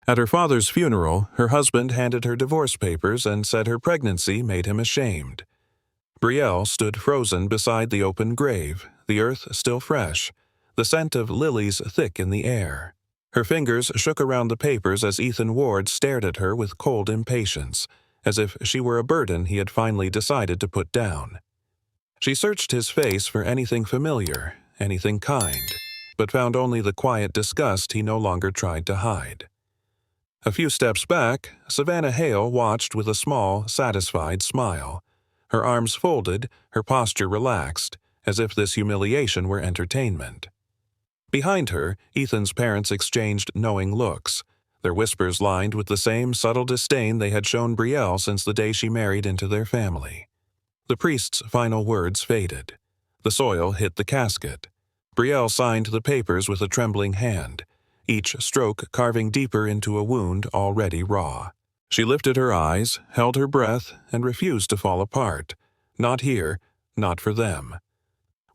At her father's funeral, her husband handed her divorce papers and said her pregnancy made him ashamed. Brielle stood frozen beside the open grave, the earth still fresh, the scent of lilies thick in the air. Her fingers shook around the papers as Ethan Ward stared at her with cold impatience, as if she were a burden he had finally decided to put down. She searched his face for anything familiar, anything kind, but found only the quiet disgust he no longer tried to hide. A few steps back, Savannah Hale watched with a small, satisfied smile. Her arms folded, her posture relaxed, as if this humiliation were entertainment. Behind her, Ethan's parents exchanged knowing looks, their whispers lined with the same subtle disdain they had shown Brielle since the day she married into their family. The priest's final words faded. The soil hit the casket. Brielle signed the papers with a trembling hand, each stroke carving deeper into a wound already raw. She lifted her eyes, held her breath, and refused to fall apart. Not here, not for them.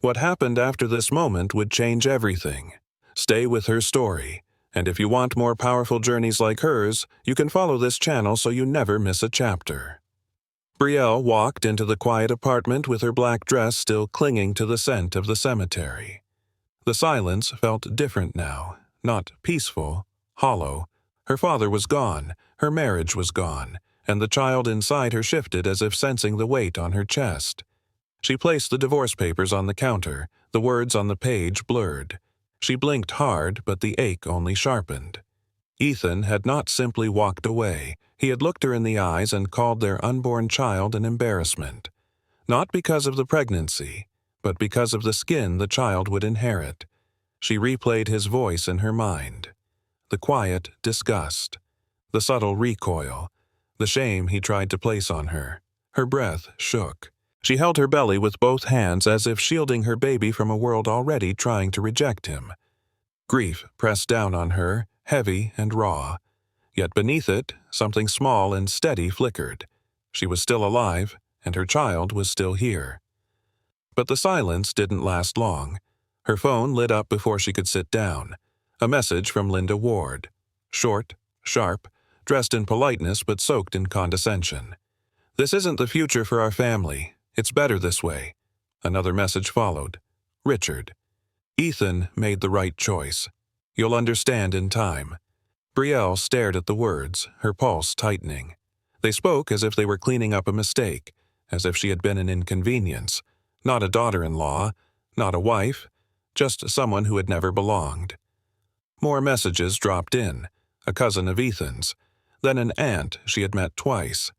What happened after this moment would change everything. Stay with her story, and if you want more powerful journeys like hers, you can follow this channel so you never miss a chapter. Brielle walked into the quiet apartment with her black dress still clinging to the scent of the cemetery. The silence felt different now, not peaceful, hollow. Her father was gone, her marriage was gone, and the child inside her shifted as if sensing the weight on her chest. She placed the divorce papers on the counter, the words on the page blurred. She blinked hard, but the ache only sharpened. Ethan had not simply walked away. He had looked her in the eyes and called their unborn child an embarrassment. Not because of the pregnancy, but because of the skin the child would inherit. She replayed his voice in her mind. The quiet disgust, the subtle recoil, the shame he tried to place on her. Her breath shook. She held her belly with both hands as if shielding her baby from a world already trying to reject him. Grief pressed down on her, heavy and raw. Yet beneath it, something small and steady flickered. She was still alive, and her child was still here. But the silence didn't last long. Her phone lit up before she could sit down. A message from Linda Ward. Short, sharp, dressed in politeness but soaked in condescension. "This isn't the future for our family. It's better this way." Another message followed. Richard. Ethan made the right choice. You'll understand in time. Brielle stared at the words, her pulse tightening. They spoke as if they were cleaning up a mistake, as if she had been an inconvenience. Not a daughter-in-law, not a wife, just someone who had never belonged. More messages dropped in, a cousin of Ethan's, then an aunt she had met twice.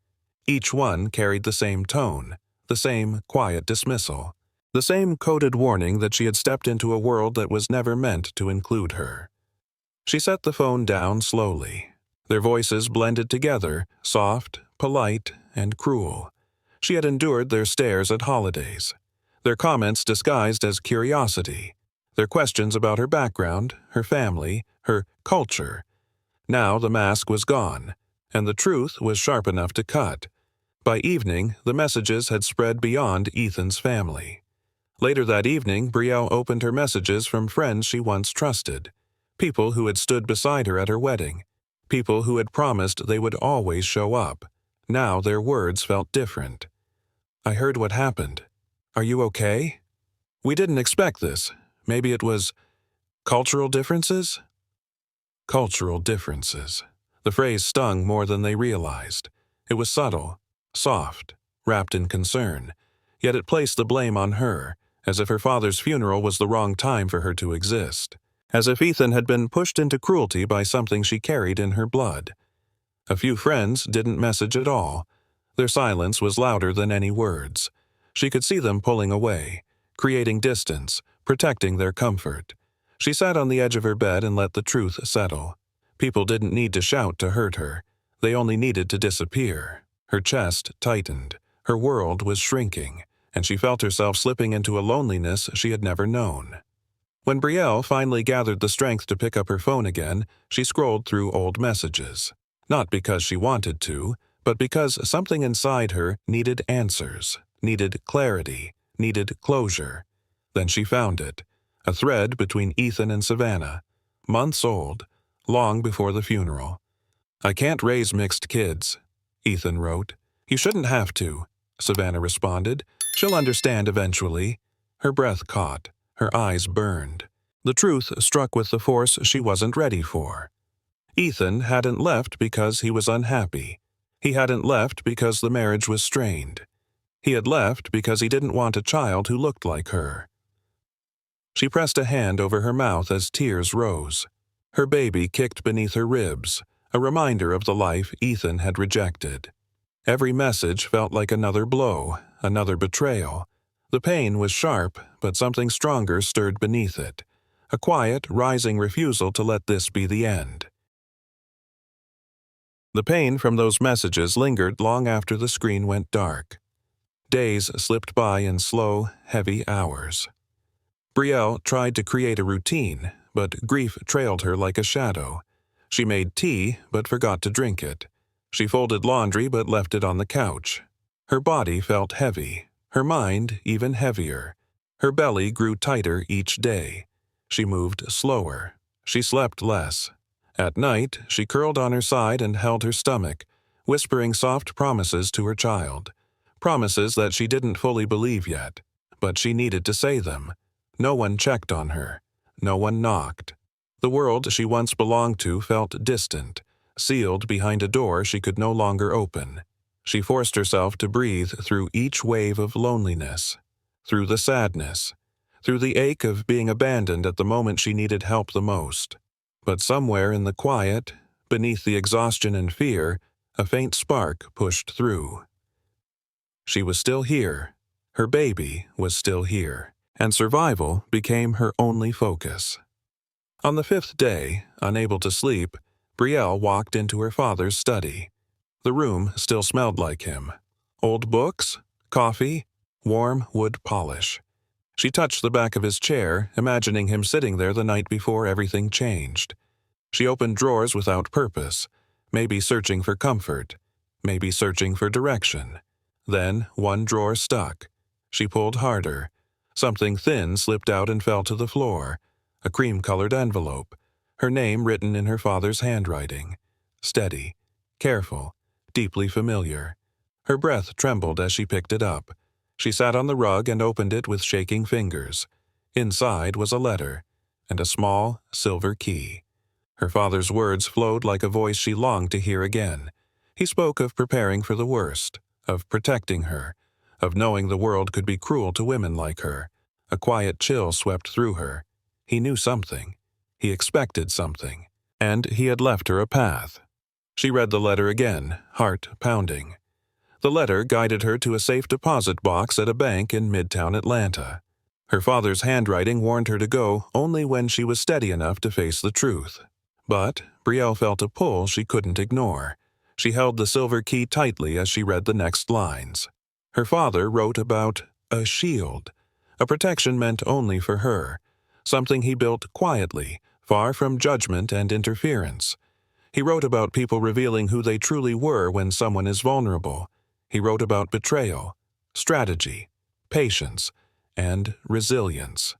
Each one carried the same tone, the same quiet dismissal, the same coded warning that she had stepped into a world that was never meant to include her. She set the phone down slowly. Their voices blended together, soft, polite, and cruel. She had endured their stares at holidays, their comments disguised as curiosity, their questions about her background, her family, her culture. Now the mask was gone, and the truth was sharp enough to cut. By evening, the messages had spread beyond Ethan's family. Later that evening, Brielle opened her messages from friends she once trusted, people who had stood beside her at her wedding, people who had promised they would always show up. Now their words felt different. "I heard what happened. Are you okay? We didn't expect this. Maybe it was cultural differences?" Cultural differences. The phrase stung more than they realized. It was subtle, soft, wrapped in concern, yet it placed the blame on her, as if her father's funeral was the wrong time for her to exist, as if Ethan had been pushed into cruelty by something she carried in her blood. A few friends didn't message at all. Their silence was louder than any words. She could see them pulling away, creating distance, protecting their comfort. She sat on the edge of her bed and let the truth settle. People didn't need to shout to hurt her. They only needed to disappear. Her chest tightened. Her world was shrinking, and she felt herself slipping into a loneliness she had never known. When Brielle finally gathered the strength to pick up her phone again, she scrolled through old messages. Not because she wanted to, but because something inside her needed answers, needed clarity, needed closure. Then she found it. A thread between Ethan and Savannah. Months old, long before the funeral. "I can't raise mixed kids," Ethan wrote. "You shouldn't have to," Savannah responded. "She'll understand eventually." Her breath caught. Her eyes burned. The truth struck with the force she wasn't ready for. Ethan hadn't left because he was unhappy. He hadn't left because the marriage was strained. He had left because he didn't want a child who looked like her. She pressed a hand over her mouth as tears rose. Her baby kicked beneath her ribs, a reminder of the life Ethan had rejected. Every message felt like another blow, another betrayal. The pain was sharp, but something stronger stirred beneath it. A quiet, rising refusal to let this be the end. The pain from those messages lingered long after the screen went dark. Days slipped by in slow, heavy hours. Brielle tried to create a routine, but grief trailed her like a shadow. She made tea, but forgot to drink it. She folded laundry, but left it on the couch. Her body felt heavy, her mind even heavier. Her belly grew tighter each day. She moved slower. She slept less. At night, she curled on her side and held her stomach, whispering soft promises to her child. Promises that she didn't fully believe yet, but she needed to say them. No one checked on her. No one knocked. The world she once belonged to felt distant, sealed behind a door she could no longer open. She forced herself to breathe through each wave of loneliness, through the sadness, through the ache of being abandoned at the moment she needed help the most. But somewhere in the quiet, beneath the exhaustion and fear, a faint spark pushed through. She was still here. Her baby was still here, and survival became her only focus. On the 5th day, unable to sleep, Brielle walked into her father's study. The room still smelled like him. Old books, coffee, warm wood polish. She touched the back of his chair, imagining him sitting there the night before everything changed. She opened drawers without purpose, maybe searching for comfort, maybe searching for direction. Then one drawer stuck. She pulled harder. Something thin slipped out and fell to the floor. A cream-colored envelope, her name written in her father's handwriting. Steady, careful, deeply familiar. Her breath trembled as she picked it up. She sat on the rug and opened it with shaking fingers. Inside was a letter, and a small, silver key. Her father's words flowed like a voice she longed to hear again. He spoke of preparing for the worst, of protecting her, of knowing the world could be cruel to women like her. A quiet chill swept through her. He knew something. He expected something. And he had left her a path. She read the letter again, heart pounding. The letter guided her to a safe deposit box at a bank in Midtown Atlanta. Her father's handwriting warned her to go only when she was steady enough to face the truth. But Brielle felt a pull she couldn't ignore. She held the silver key tightly as she read the next lines. Her father wrote about a shield, a protection meant only for her, something he built quietly, far from judgment and interference. He wrote about people revealing who they truly were when someone is vulnerable. He wrote about betrayal, strategy, patience, and resilience.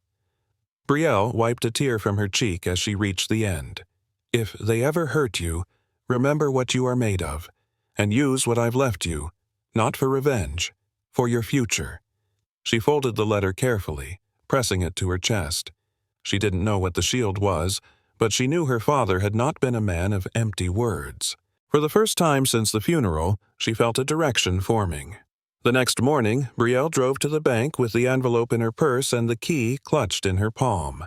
Brielle wiped a tear from her cheek as she reached the end. If they ever hurt you, remember what you are made of, and use what I've left you, not for revenge, for your future. She folded the letter carefully, pressing it to her chest. She didn't know what the shield was, but she knew her father had not been a man of empty words. For the first time since the funeral, she felt a direction forming. The next morning, Brielle drove to the bank with the envelope in her purse and the key clutched in her palm.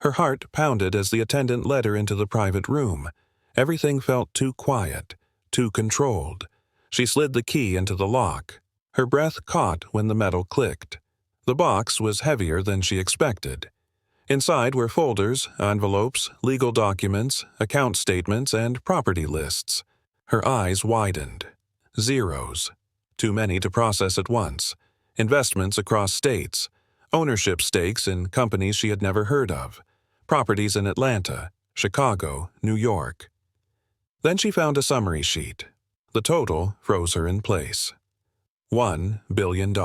Her heart pounded as the attendant led her into the private room. Everything felt too quiet, too controlled. She slid the key into the lock. Her breath caught when the metal clicked. The box was heavier than she expected. Inside were folders, envelopes, legal documents, account statements, and property lists. Her eyes widened. Zeros. Too many to process at once. Investments across states. Ownership stakes in companies she had never heard of. Properties in Atlanta, Chicago, New York. Then she found a summary sheet. The total froze her in place. $1 billion.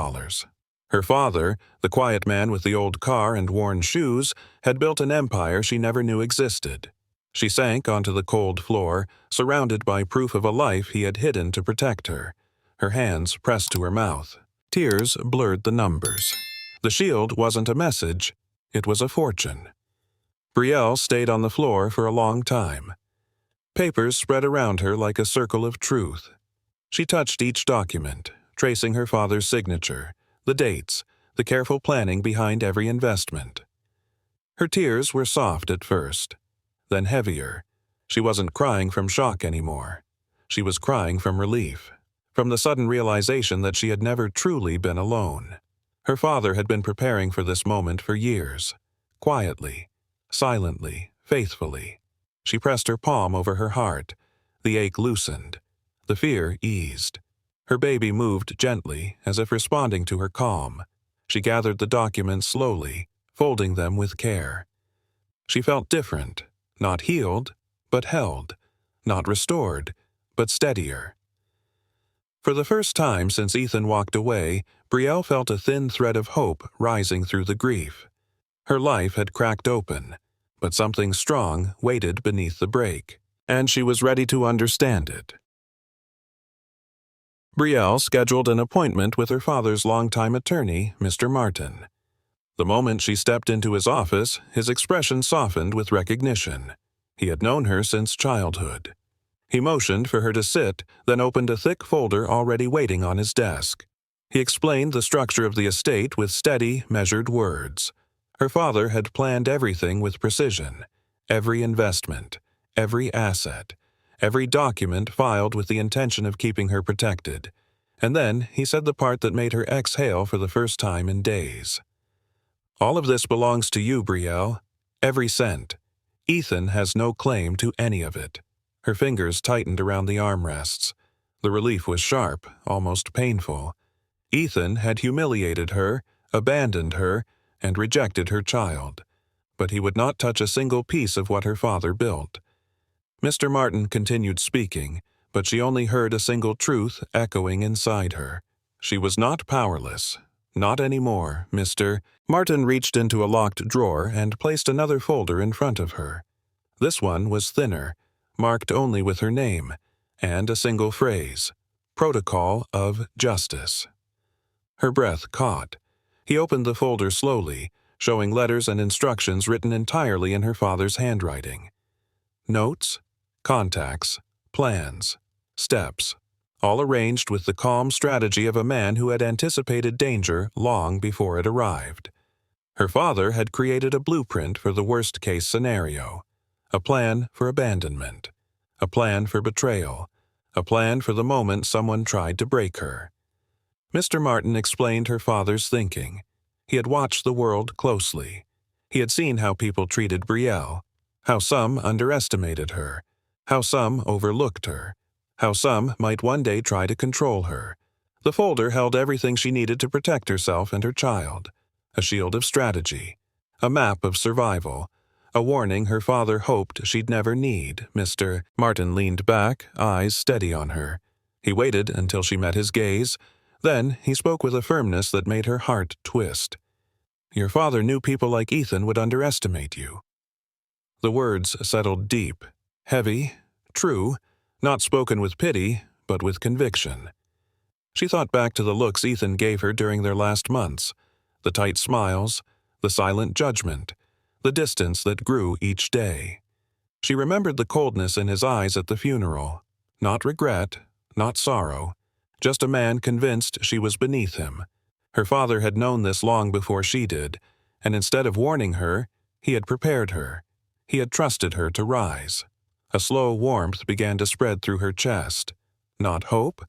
Her father, the quiet man with the old car and worn shoes, had built an empire she never knew existed. She sank onto the cold floor, surrounded by proof of a life he had hidden to protect her, her hands pressed to her mouth. Tears blurred the numbers. The shield wasn't a message, it was a fortune. Brielle stayed on the floor for a long time. Papers spread around her like a circle of truth. She touched each document, tracing her father's signature, the dates, the careful planning behind every investment. Her tears were soft at first, then heavier. She wasn't crying from shock anymore. She was crying from relief, from the sudden realization that she had never truly been alone. Her father had been preparing for this moment for years, quietly, silently, faithfully. She pressed her palm over her heart. The ache loosened. The fear eased. Her baby moved gently, as if responding to her calm. She gathered the documents slowly, folding them with care. She felt different, not healed, but held, not restored, but steadier. For the first time since Ethan walked away, Brielle felt a thin thread of hope rising through the grief. Her life had cracked open, but something strong waited beneath the break, and she was ready to understand it. Brielle scheduled an appointment with her father's longtime attorney, Mr. Martin. The moment she stepped into his office, his expression softened with recognition. He had known her since childhood. He motioned for her to sit, then opened a thick folder already waiting on his desk. He explained the structure of the estate with steady, measured words. Her father had planned everything with precision. Every investment, every asset, every document filed with the intention of keeping her protected. And then he said the part that made her exhale for the first time in days. All of this belongs to you, Brielle. Every cent. Ethan has no claim to any of it. Her fingers tightened around the armrests. The relief was sharp, almost painful. Ethan had humiliated her, abandoned her, and rejected her child. But he would not touch a single piece of what her father built. Mr. Martin continued speaking, but she only heard a single truth echoing inside her. She was not powerless. Not anymore, Mr. Martin reached into a locked drawer and placed another folder in front of her. This one was thinner, marked only with her name, and a single phrase, Protocol of Justice. Her breath caught. He opened the folder slowly, showing letters and instructions written entirely in her father's handwriting. Notes, contacts, plans, steps, all arranged with the calm strategy of a man who had anticipated danger long before it arrived. Her father had created a blueprint for the worst-case scenario, a plan for abandonment, a plan for betrayal, a plan for the moment someone tried to break her. Mr. Martin explained her father's thinking. He had watched the world closely. He had seen how people treated Brielle, how some underestimated her, how some overlooked her, how some might one day try to control her. The folder held everything she needed to protect herself and her child, a shield of strategy, a map of survival, a warning her father hoped she'd never need. Mr. Martin leaned back, eyes steady on her. He waited until she met his gaze. Then he spoke with a firmness that made her heart twist. Your father knew people like Ethan would underestimate you. The words settled deep, heavy, true, not spoken with pity, but with conviction. She thought back to the looks Ethan gave her during their last months, the tight smiles, the silent judgment, the distance that grew each day. She remembered the coldness in his eyes at the funeral, not regret, not sorrow, just a man convinced she was beneath him. Her father had known this long before she did, and instead of warning her, he had prepared her. He had trusted her to rise. A slow warmth began to spread through her chest. Not hope,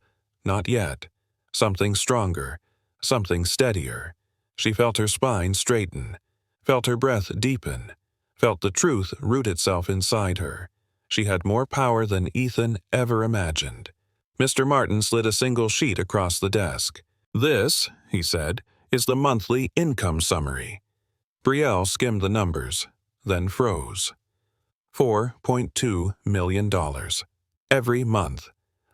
not yet. Something stronger, something steadier. She felt her spine straighten, felt her breath deepen, felt the truth root itself inside her. She had more power than Ethan ever imagined. Mr. Martin slid a single sheet across the desk. This, he said, is the monthly income summary. Brielle skimmed the numbers, then froze. $4.2 million. Every month.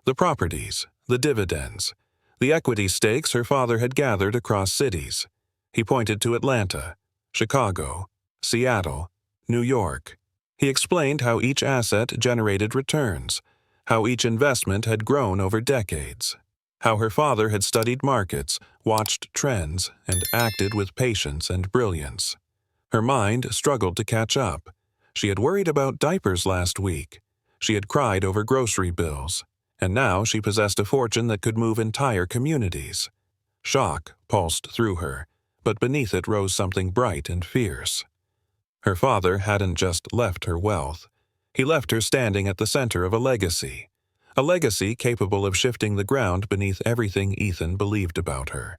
The properties, the dividends, the equity stakes her father had gathered across cities. He pointed to Atlanta, Chicago, Seattle, New York. He explained how each asset generated returns, how each investment had grown over decades, how her father had studied markets, watched trends, and acted with patience and brilliance. Her mind struggled to catch up. She had worried about diapers last week. She had cried over grocery bills. And now she possessed a fortune that could move entire communities. Shock pulsed through her, but beneath it rose something bright and fierce. Her father hadn't just left her wealth. He left her standing at the center of a legacy capable of shifting the ground beneath everything Ethan believed about her.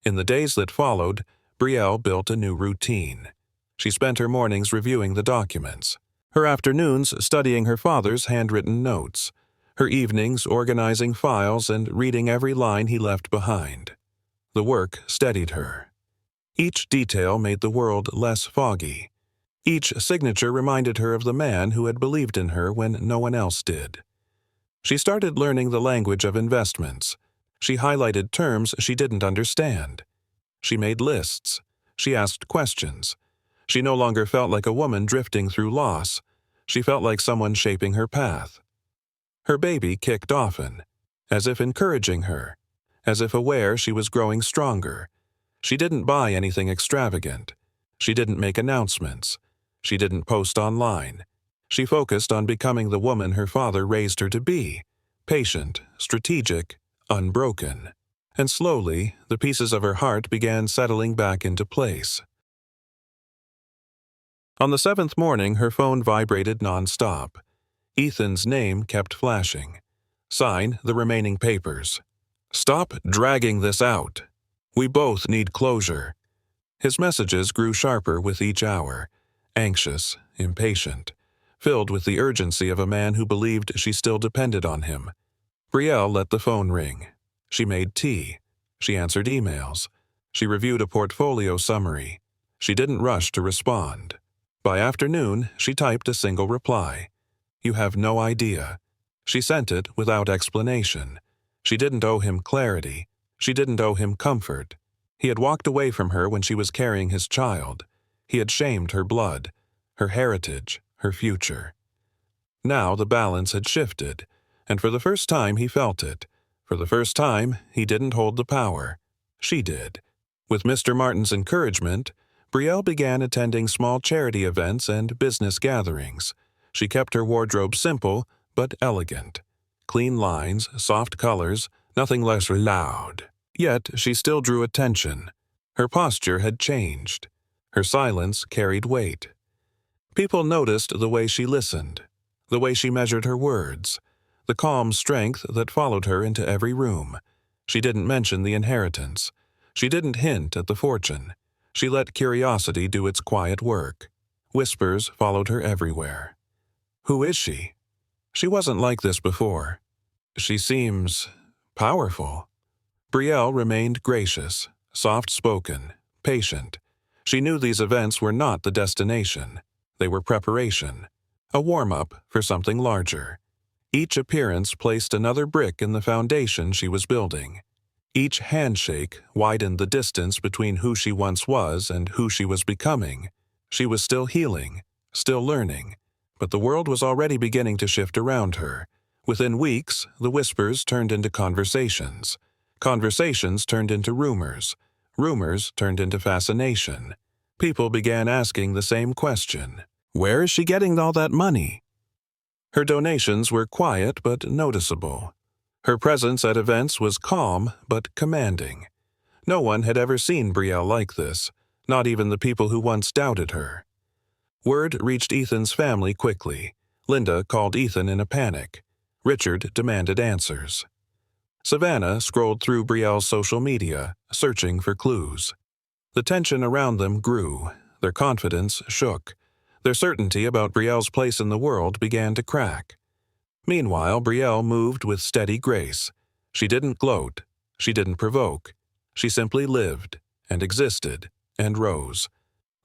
In the days that followed, Brielle built a new routine. She spent her mornings reviewing the documents, her afternoons studying her father's handwritten notes, her evenings organizing files and reading every line he left behind. The work steadied her. Each detail made the world less foggy. Each signature reminded her of the man who had believed in her when no one else did. She started learning the language of investments. She highlighted terms she didn't understand. She made lists. She asked questions. She no longer felt like a woman drifting through loss. She felt like someone shaping her path. Her baby kicked often, as if encouraging her, as if aware she was growing stronger. She didn't buy anything extravagant. She didn't make announcements. She didn't post online. She focused on becoming the woman her father raised her to be, patient, strategic, unbroken. And slowly, the pieces of her heart began settling back into place. On the 7th morning, her phone vibrated nonstop. Ethan's name kept flashing. Sign the remaining papers. Stop dragging this out. We both need closure. His messages grew sharper with each hour, anxious, impatient, filled with the urgency of a man who believed she still depended on him. Brielle let the phone ring. She made tea. She answered emails. She reviewed a portfolio summary. She didn't rush to respond. By afternoon, she typed a single reply. You have no idea. She sent it without explanation. She didn't owe him clarity. She didn't owe him comfort. He had walked away from her when she was carrying his child. He had shamed her blood, her heritage, her future. Now the balance had shifted, and for the first time he felt it. For the first time, he didn't hold the power. She did. With Mr. Martin's encouragement, Brielle began attending small charity events and business gatherings. She kept her wardrobe simple but elegant. Clean lines, soft colors, nothing less loud. Yet she still drew attention. Her posture had changed. Her silence carried weight. People noticed the way she listened, the way she measured her words, the calm strength that followed her into every room. She didn't mention the inheritance. She didn't hint at the fortune. She let curiosity do its quiet work. Whispers followed her everywhere. Who is she? She wasn't like this before. She seems powerful. Brielle remained gracious, soft-spoken, patient. She knew these events were not the destination. They were preparation, a warm-up for something larger. Each appearance placed another brick in the foundation she was building. Each handshake widened the distance between who she once was and who she was becoming. She was still healing, still learning, but the world was already beginning to shift around her. Within weeks, the whispers turned into conversations. Conversations turned into rumors. Rumors turned into fascination. People began asking the same question. Where is she getting all that money? Her donations were quiet but noticeable. Her presence at events was calm but commanding. No one had ever seen Brielle like this, not even the people who once doubted her. Word reached Ethan's family quickly. Linda called Ethan in a panic. Richard demanded answers. Savannah scrolled through Brielle's social media, searching for clues. The tension around them grew. Their confidence shook. Their certainty about Brielle's place in the world began to crack. Meanwhile, Brielle moved with steady grace. She didn't gloat. She didn't provoke. She simply lived, and existed, and rose.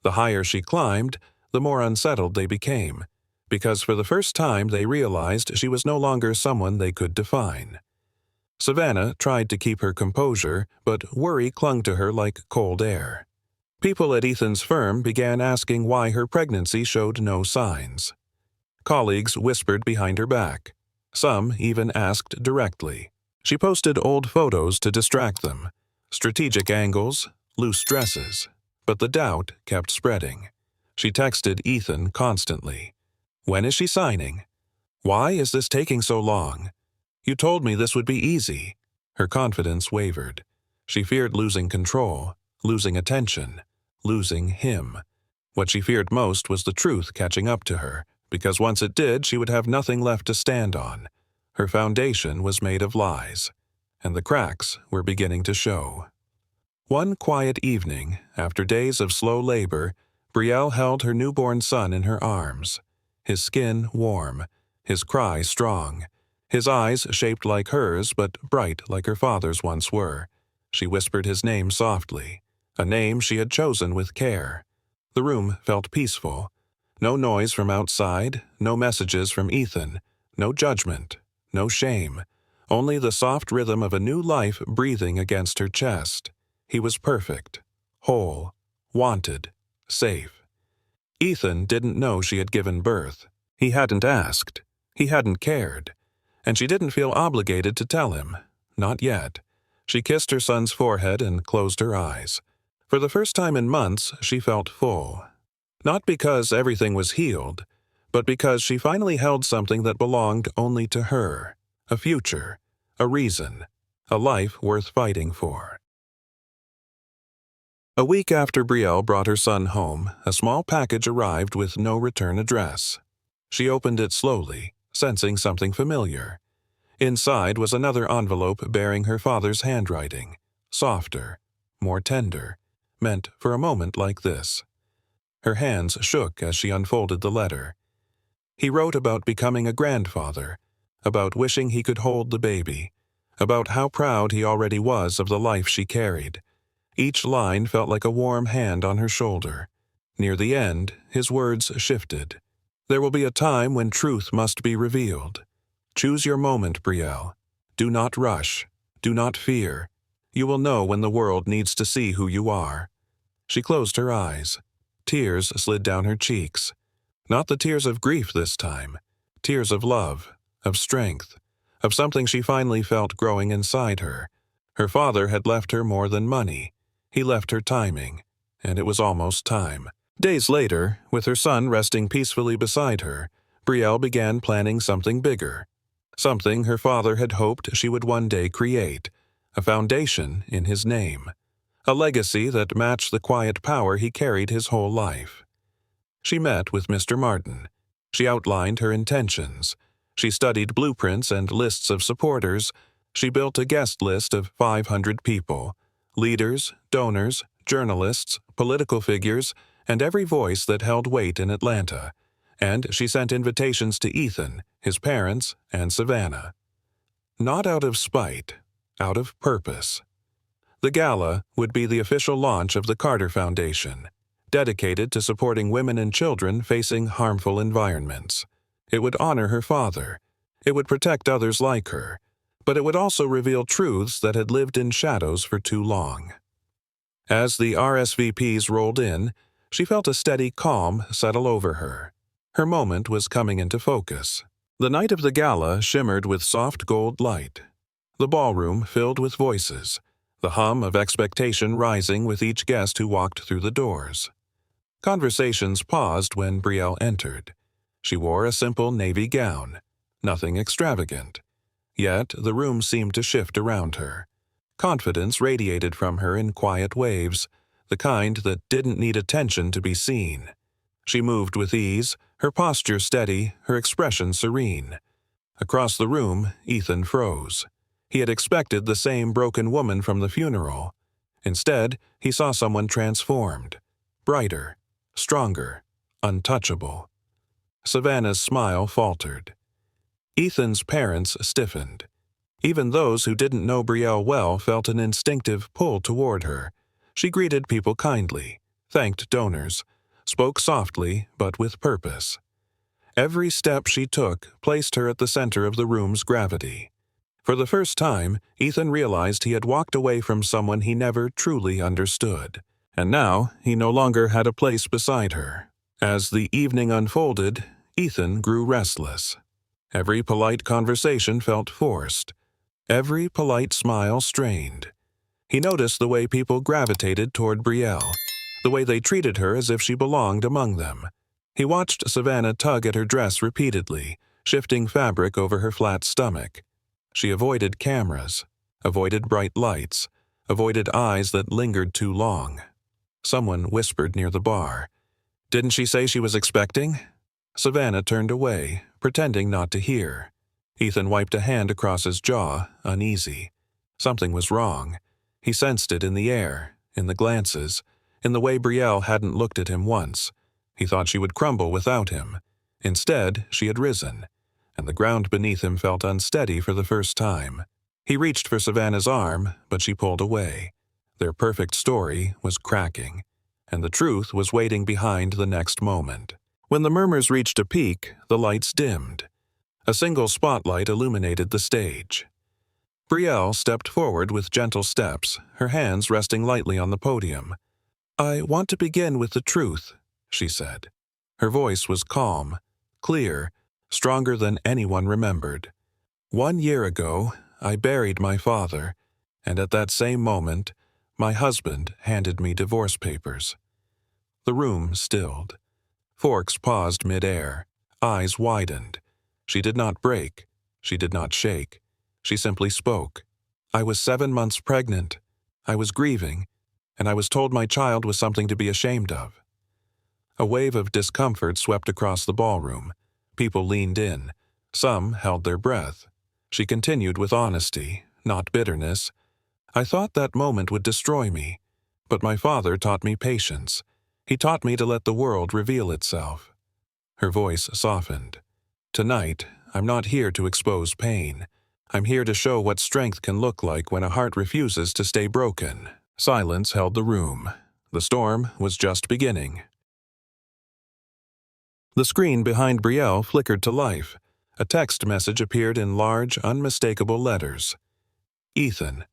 The higher she climbed, the more unsettled they became, because for the first time they realized she was no longer someone they could define. Savannah tried to keep her composure, but worry clung to her like cold air. People at Ethan's firm began asking why her pregnancy showed no signs. Colleagues whispered behind her back. Some even asked directly. She posted old photos to distract them, strategic angles, loose dresses. But the doubt kept spreading. She texted Ethan constantly. "When is she signing? Why is this taking so long? You told me this would be easy." Her confidence wavered. She feared losing control, losing attention, losing him. What she feared most was the truth catching up to her, because once it did, she would have nothing left to stand on. Her foundation was made of lies, and the cracks were beginning to show. One quiet evening, after days of slow labor, Brielle held her newborn son in her arms. His skin warm, his cry strong, his eyes shaped like hers but bright like her father's once were. She whispered his name softly, a name she had chosen with care. The room felt peaceful. No noise from outside, no messages from Ethan, no judgment, no shame, only the soft rhythm of a new life breathing against her chest. He was perfect, whole, wanted, safe. Ethan didn't know she had given birth. He hadn't asked. He hadn't cared. And she didn't feel obligated to tell him. Not yet. She kissed her son's forehead and closed her eyes. For the first time in months, she felt full. Not because everything was healed, but because she finally held something that belonged only to her. A future, a reason, a life worth fighting for. A week after Brielle brought her son home, a small package arrived with no return address. She opened it slowly, sensing something familiar. Inside was another envelope bearing her father's handwriting, softer, more tender, meant for a moment like this. Her hands shook as she unfolded the letter. He wrote about becoming a grandfather, about wishing he could hold the baby, about how proud he already was of the life she carried. Each line felt like a warm hand on her shoulder. Near the end, his words shifted. "There will be a time when truth must be revealed. Choose your moment, Brielle. Do not rush. Do not fear. You will know when the world needs to see who you are." She closed her eyes. Tears slid down her cheeks. Not the tears of grief this time. Tears of love, of strength, of something she finally felt growing inside her. Her father had left her more than money. He left her timing, and it was almost time. Days later, with her son resting peacefully beside her, Brielle began planning something bigger. Something her father had hoped she would one day create. A foundation in his name. A legacy that matched the quiet power he carried his whole life. She met with Mr. Martin. She outlined her intentions. She studied blueprints and lists of supporters. She built a guest list of 500 people. Leaders, donors, journalists, political figures, and every voice that held weight in Atlanta. And she sent invitations to Ethan, his parents, and Savannah. Not out of spite, out of purpose. The gala would be the official launch of the Carter Foundation, dedicated to supporting women and children facing harmful environments. It would honor her father. It would protect others like her. But it would also reveal truths that had lived in shadows for too long. As the RSVPs rolled in, she felt a steady calm settle over her. Her moment was coming into focus. The night of the gala shimmered with soft gold light. The ballroom filled with voices, the hum of expectation rising with each guest who walked through the doors. Conversations paused when Brielle entered. She wore a simple navy gown, nothing extravagant. Yet the room seemed to shift around her. Confidence radiated from her in quiet waves, the kind that didn't need attention to be seen. She moved with ease, her posture steady, her expression serene. Across the room, Ethan froze. He had expected the same broken woman from the funeral. Instead, he saw someone transformed, brighter, stronger, untouchable. Savannah's smile faltered. Ethan's parents stiffened. Even those who didn't know Brielle well felt an instinctive pull toward her. She greeted people kindly, thanked donors, spoke softly but with purpose. Every step she took placed her at the center of the room's gravity. For the first time, Ethan realized he had walked away from someone he never truly understood, And now he no longer had a place beside her. As the evening unfolded, Ethan grew restless. Every polite conversation felt forced. Every polite smile strained. He noticed the way people gravitated toward Brielle, the way they treated her as if she belonged among them. He watched Savannah tug at her dress repeatedly, shifting fabric over her flat stomach. She avoided cameras, avoided bright lights, avoided eyes that lingered too long. Someone whispered near the bar. "Didn't she say she was expecting?" Savannah turned away, pretending not to hear. Ethan wiped a hand across his jaw, uneasy. Something was wrong. He sensed it in the air, in the glances, in the way Brielle hadn't looked at him once. He thought she would crumble without him. Instead, she had risen, and the ground beneath him felt unsteady for the first time. He reached for Savannah's arm, but she pulled away. Their perfect story was cracking, and the truth was waiting behind the next moment. When the murmurs reached a peak, the lights dimmed. A single spotlight illuminated the stage. Brielle stepped forward with gentle steps, her hands resting lightly on the podium. "I want to begin with the truth," she said. Her voice was calm, clear, stronger than anyone remembered. "1 year ago, I buried my father, and at that same moment, my husband handed me divorce papers." The room stilled. Forks paused mid-air, eyes widened. She did not break. She did not shake. She simply spoke. "I was 7 months pregnant. I was grieving, and I was told my child was something to be ashamed of." A wave of discomfort swept across the ballroom. People leaned in. Some held their breath. She continued with honesty, not bitterness. "I thought that moment would destroy me, but my father taught me patience. He taught me to let the world reveal itself." Her voice softened. "Tonight, I'm not here to expose pain. I'm here to show what strength can look like when a heart refuses to stay broken." Silence held the room. The storm was just beginning. The screen behind Brielle flickered to life. A text message appeared in large, unmistakable letters. "Ethan,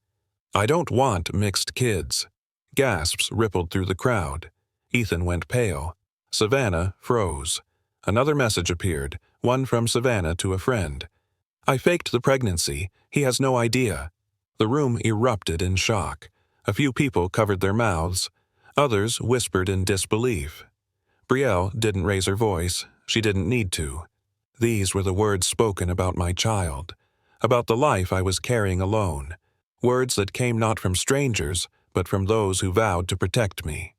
I don't want mixed kids." Gasps rippled through the crowd. Ethan went pale. Savannah froze. Another message appeared, one from Savannah to a friend. "I faked the pregnancy. He has no idea." The room erupted in shock. A few people covered their mouths. Others whispered in disbelief. Brielle didn't raise her voice. She didn't need to. These were the words spoken about my child, about the life I was carrying alone. Words that came not from strangers, but from those who vowed to protect me.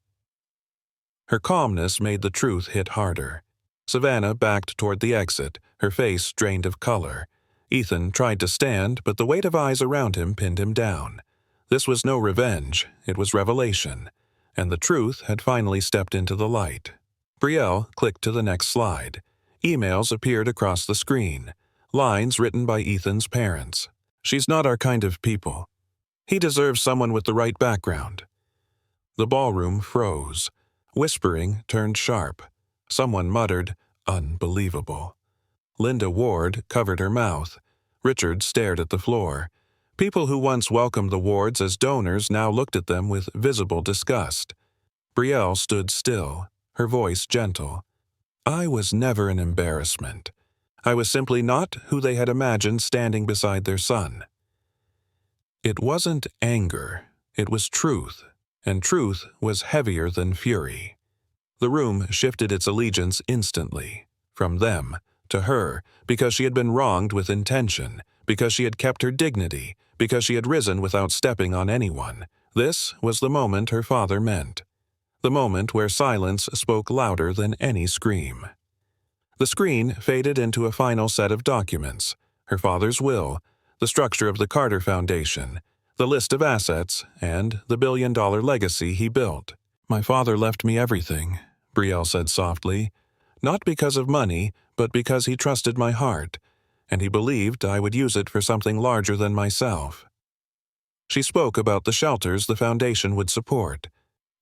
Her calmness made the truth hit harder. Savannah backed toward the exit, her face drained of color. Ethan tried to stand, but the weight of eyes around him pinned him down. This was no revenge, it was revelation, and the truth had finally stepped into the light. Brielle clicked to the next slide. Emails appeared across the screen, lines written by Ethan's parents. "She's not our kind of people. He deserves someone with the right background." The ballroom froze. Whispering turned sharp. Someone muttered, "Unbelievable." Linda Ward covered her mouth. Richard stared at the floor. People who once welcomed the Wards as donors now looked at them with visible disgust. Brielle stood still, her voice gentle. "I was never an embarrassment. I was simply not who they had imagined standing beside their son." It wasn't anger, it was truth, and truth was heavier than fury. The room shifted its allegiance instantly, from them to her, because she had been wronged with intention, because she had kept her dignity, because she had risen without stepping on anyone. This was the moment her father meant. The moment where silence spoke louder than any scream. The screen faded into a final set of documents: her father's will, the structure of the Carter Foundation, the list of assets, and the billion-dollar legacy he built. "My father left me everything," Brielle said softly, "not because of money, but because he trusted my heart, and he believed I would use it for something larger than myself." She spoke about the shelters the foundation would support,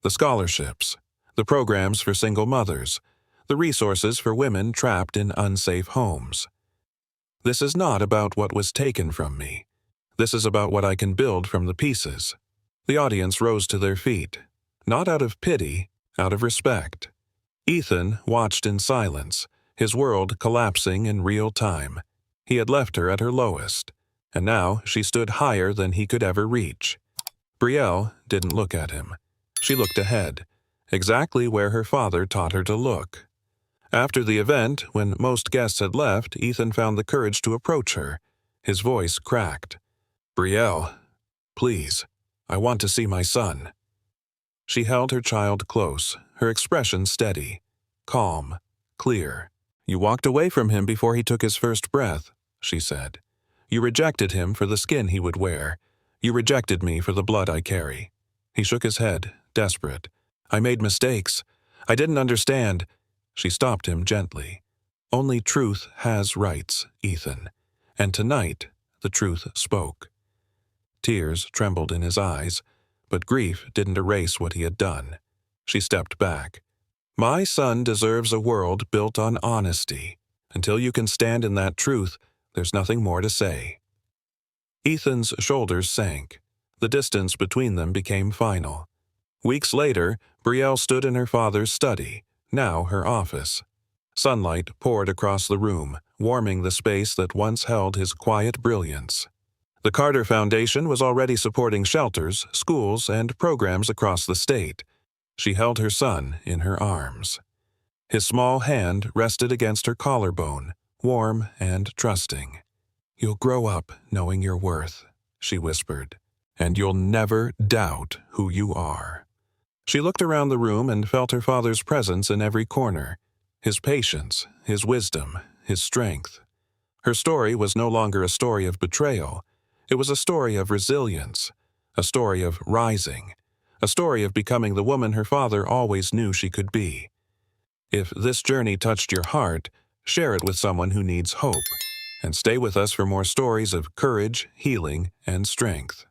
the scholarships, the programs for single mothers, the resources for women trapped in unsafe homes. "This is not about what was taken from me. This is about what I can build from the pieces." The audience rose to their feet. Not out of pity, out of respect. Ethan watched in silence, his world collapsing in real time. He had left her at her lowest, and now she stood higher than he could ever reach. Brielle didn't look at him. She looked ahead, exactly where her father taught her to look. After the event, when most guests had left, Ethan found the courage to approach her. His voice cracked. "Brielle, please, I want to see my son." She held her child close, her expression steady, calm, clear. "You walked away from him before he took his first breath," she said. "You rejected him for the skin he would wear. You rejected me for the blood I carry." He shook his head, desperate. "I made mistakes. I didn't understand." She stopped him gently. "Only truth has rights, Ethan." And tonight, the truth spoke. Tears trembled in his eyes, but grief didn't erase what he had done. She stepped back. "My son deserves a world built on honesty. Until you can stand in that truth, there's nothing more to say." Ethan's shoulders sank. The distance between them became final. Weeks later, Brielle stood in her father's study, now her office. Sunlight poured across the room, warming the space that once held his quiet brilliance. The Carter Foundation was already supporting shelters, schools, and programs across the state. She held her son in her arms. His small hand rested against her collarbone, warm and trusting. "You'll grow up knowing your worth," she whispered, "and you'll never doubt who you are." She looked around the room and felt her father's presence in every corner. His patience, his wisdom, his strength. Her story was no longer a story of betrayal. It was a story of resilience, a story of rising, a story of becoming the woman her father always knew she could be. If this journey touched your heart, share it with someone who needs hope, and stay with us for more stories of courage, healing, and strength.